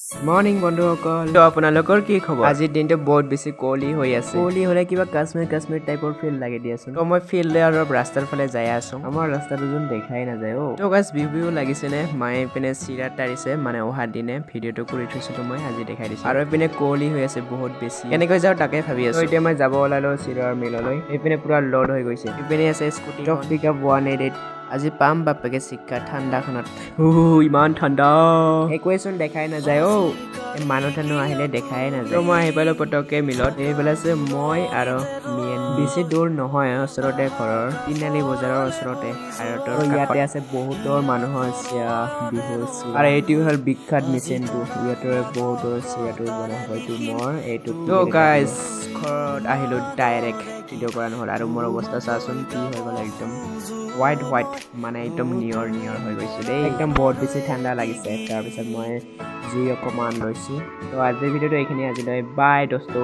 morning বন্ধুসকল তো আপোনালোকৰ কি খবৰ আজিৰ দিনটো বহুত বেছি কুঁৱলী হৈ আছে কুঁৱলী হ'লে কিবা কাশ্মীৰ টাইপৰ ফিল লাগে দিয়াচোন তো মই ফিল্ড লৈ অলপ ৰাস্তাৰ ফালে যাই আছো আমাৰ ৰাস্তাটো যোন দেখাই নাযায় তো গাইছ বিহু লাগিছেনে মায়ে পিনে চিৰা তাৰিছে মানে অহা দিনে ভিডিঅ'টো কৰি থৈছিলো মই আজি দেখাই দিছো আৰু এইপিনে কুঁৱলী হৈ আছে বহুত বেছি কেনেকৈ যাওঁ তাকে ভাবি আছো এতিয়া মই যাব ওলালো চিৰাৰ মিললৈ এইপিনে পুৰা লোড হৈ গৈছে এইপিনে আছে স্কুটি পিক আপ 188 আজি পাম বাপেকে শিক্ষা ঠাণ্ডাখনত ইমান ঠাণ্ডা একোৱেচোন দেখাই নাযায় মানুহ আহিলে দেখাই নাযায় তো মই আহি পালো পটককে মিলত এইফালে আছে মই আৰু মিয়েন বেছি দূৰ নহয় ওচৰতে ঘৰৰ তিনিআলি বজাৰৰ ওচৰতে আৰু ইয়াতে আছে বহুতৰ মানুহৰ চিৰা বিহুৰ চিৰা আৰু এইটো হ'ল বিখ্যাত মেচিনটো ইয়াতে বহুতৰ চিৰাটো বনোৱা হয় এইটো মোৰ এইটো তো গাইজ ঘৰত আহিলো ডাইৰেক্ট ভিডিঅ' কৰা নহ'ল আৰু মোৰ অৱস্থা চাচোন কি হৈ গ'ল একদম হোৱাইট মানে একদম নিয়ৰ হৈ গৈছে দেই একদম বহুত বেছি ঠাণ্ডা লাগিছে তাৰপিছত মই জুই অকণমান লৈছোঁ তো আজিৰ ভিডিঅ'টো এইখিনি আজিলৈ বাই দোস্তো